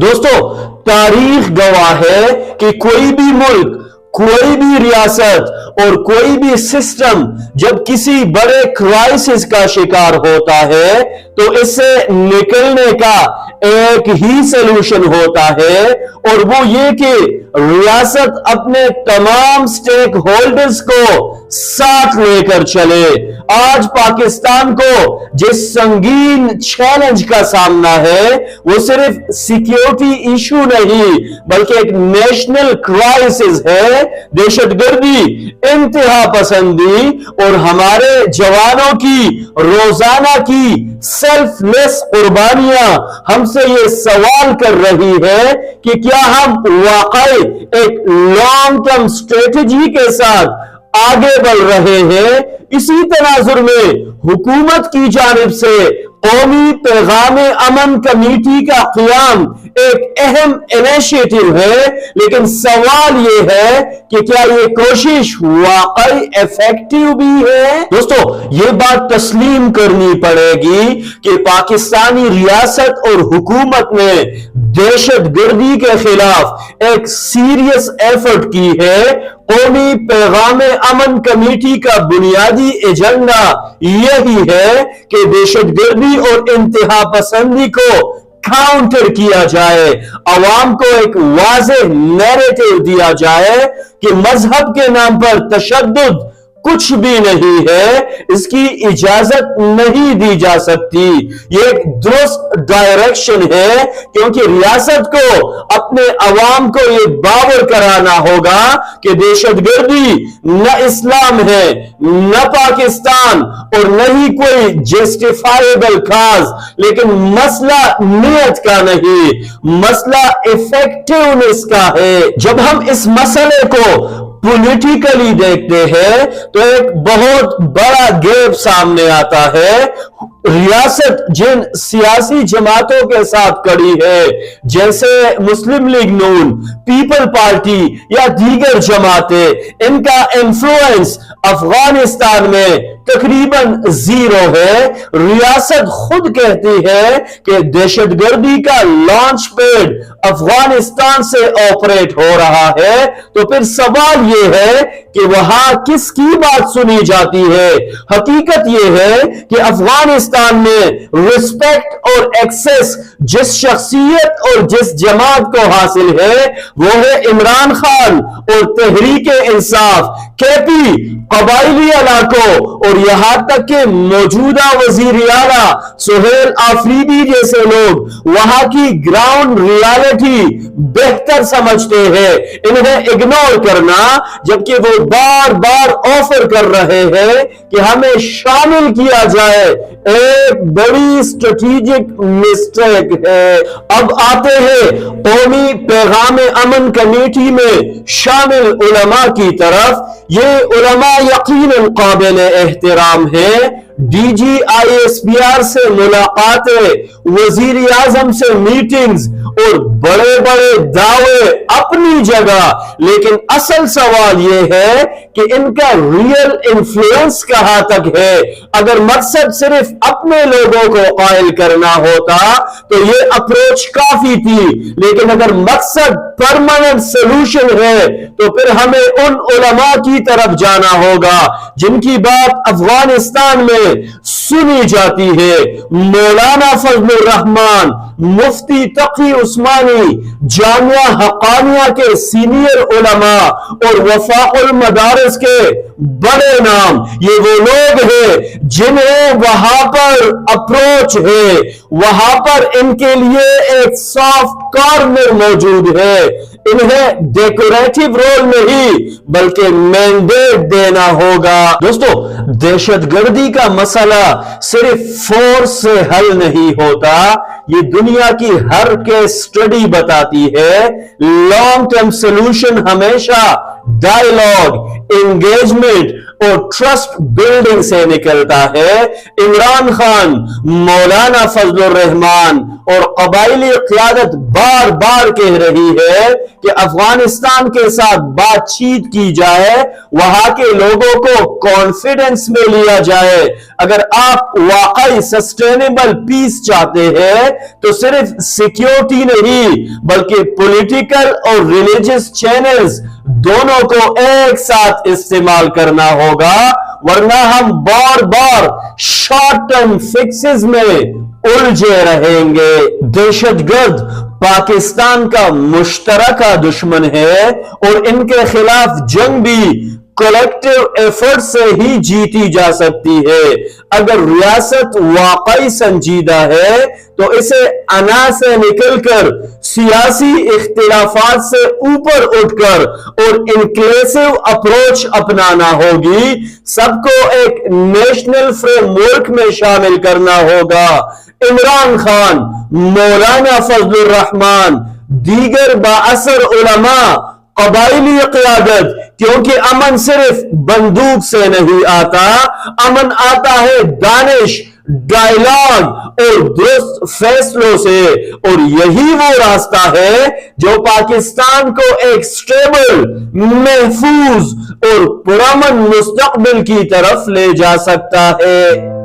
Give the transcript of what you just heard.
دوستو، تاریخ گواہ ہے کہ کوئی بھی ملک، کوئی بھی ریاست اور کوئی بھی سسٹم جب کسی بڑے کرائسس کا شکار ہوتا ہے تو اس سے نکلنے کا ایک ہی سلوشن ہوتا ہے، اور وہ یہ کہ ریاست اپنے تمام سٹیک ہولڈرز کو ساتھ لے کر چلے۔ آج پاکستان کو جس سنگین چیلنج کا سامنا ہے وہ صرف سیکیورٹی ایشو نہیں بلکہ ایک نیشنل کرائسس ہے۔ دہشت گردی، انتہا پسندی اور ہمارے جوانوں کی روزانہ کی سیلف لیس قربانیاں ہم سے یہ سوال کر رہی ہے کہ کیا ہم واقعی ایک لانگ ٹرم اسٹریٹجی کے ساتھ آگے بڑھ رہے ہیں۔ اسی تناظر میں حکومت کی جانب سے قومی پیغام امن کمیٹی کا قیام ایک اہم انیشیٹو ہے، لیکن سوال یہ ہے کہ کیا یہ کوشش واقعی ایفیکٹو بھی ہے؟ دوستو، یہ بات تسلیم کرنی پڑے گی کہ پاکستانی ریاست اور حکومت نے دہشت گردی کے خلاف ایک سیریس ایفرٹ کی ہے۔ قومی پیغام امن کمیٹی کا بنیادی ایجنڈا یہی ہے کہ دہشت گردی اور انتہا پسندی کو کاؤنٹر کیا جائے، عوام کو ایک واضح نیریٹو دیا جائے کہ مذہب کے نام پر تشدد کچھ بھی نہیں ہے، اس کی اجازت نہیں دی جا سکتی۔ یہ ایک درست ڈائریکشن ہے کیونکہ ریاست کو اپنے عوام کو یہ باور کرانا ہوگا کہ دہشت گردی نہ اسلام ہے، نہ پاکستان اور نہ ہی کوئی جسٹیفائیبل کاز، لیکن مسئلہ نیت کا نہیں، مسئلہ ایفیکٹونس کا ہے۔ جب ہم اس مسئلے کو پولیٹیکلی دیکھتے ہیں تو ایک بہت بڑا گیپ سامنے آتا ہے۔ ریاست جن سیاسی جماعتوں کے ساتھ کڑی ہے جیسے مسلم لیگ نون، پیپل پارٹی یا دیگر جماعتیں، ان کا انفلوئنس افغانستان میں تقریباً زیرو ہے۔ ریاست خود کہتی ہے کہ دہشت گردی کا لانچ پیڈ افغانستان سے آپریٹ ہو رہا ہے، تو پھر سوال یہ ہے کہ وہاں کس کی بات سنی جاتی ہے؟ حقیقت یہ ہے کہ افغانستان میں رسپیکٹ اور ایکسس جس شخصیت اور جس جماعت کو حاصل ہے وہ ہے عمران خان اور تحریک انصاف، کے پی، قبائلی علاقوں اور یہاں تک کہ موجودہ وزیر اعلیٰ سہیل آفریدی جیسے لوگ وہاں کی گراؤنڈ ریالٹی بہتر سمجھتے ہیں۔ انہیں اگنور کرنا جبکہ وہ بار بار آفر کر رہے ہیں کہ ہمیں شامل کیا جائے، ایک بڑی اسٹریٹجک مسٹیک ہے۔ اب آتے ہیں قومی پیغام امن کمیٹی میں شامل علماء کی طرف۔ یہ علماء یقیناً قابل احترام ہے۔ D G I S P R سے ملاقاتیں، وزیر اعظم سے میٹنگز اور بڑے بڑے دعوے اپنی جگہ، لیکن اصل سوال یہ ہے کہ ان کا ریئل انفلوئنس کہاں تک ہے؟ اگر مقصد صرف اپنے لوگوں کو قائل کرنا ہوتا تو یہ اپروچ کافی تھی، لیکن اگر مقصد پرماننٹ سلوشن ہے تو پھر ہمیں ان علماء کی طرف جانا ہوگا جن کی بات افغانستان میں سنی جاتی ہے۔ مولانا فضل الرحمان، مفتی تقی عثمانی، جامعہ حقانیہ کے سینئر علماء اور وفاق المدارس کے بڑے نام، یہ وہ لوگ ہیں جنہیں وہاں پر اپروچ ہے، وہاں پر ان کے لیے ایک سافٹ کارنر موجود ہے۔ انہیں ڈیکوریٹو رول نہیں بلکہ مینڈیٹ دینا ہوگا۔ دوستو، دہشت گردی کا مسئلہ صرف فورس سے حل نہیں ہوتا، یہ دنیا کی ہر کیس سٹڈی بتاتی ہے۔ لانگ ٹرم سلوشن ہمیشہ ڈائیلاگ، انگیجمنٹ اور ٹرسٹ بلڈنگ سے نکلتا ہے۔ عمران خان، مولانا فضل الرحمان اور قبائلی قیادت بار بار کہہ رہی ہے کہ افغانستان کے ساتھ بات چیت کی جائے، وہاں کے لوگوں کو کانفیڈنس میں لیا جائے۔ اگر آپ واقعی سسٹینیبل پیس چاہتے ہیں تو صرف سیکیورٹی نہیں بلکہ پولیٹیکل اور ریلیجس چینلز دونوں کو ایک ساتھ استعمال کرنا ہوگا، ورنہ ہم بار بار شارٹ ٹرم فکسز میں الجھے رہیں گے۔ دہشت گرد پاکستان کا مشترکہ دشمن ہے اور ان کے خلاف جنگ بھی کلیکٹیو ایفرٹ سے ہی جیتی جا سکتی ہے۔ اگر ریاست واقعی سنجیدہ ہے تو اسے انا سے نکل کر سیاسی اختلافات سے اوپر اٹھ کر اور انکلیسو اپروچ اپنانا ہوگی، سب کو ایک نیشنل فریم ورک میں شامل کرنا ہوگا۔ عمران خان، مولانا فضل الرحمان، دیگر بااثر علماء، قبائلی قیادت، کیونکہ امن صرف بندوق سے نہیں آتا، امن آتا ہے دانش، ڈائیلاگ اور درست فیصلوں سے، اور یہی وہ راستہ ہے جو پاکستان کو ایک سٹیبل، محفوظ اور پرامن مستقبل کی طرف لے جا سکتا ہے۔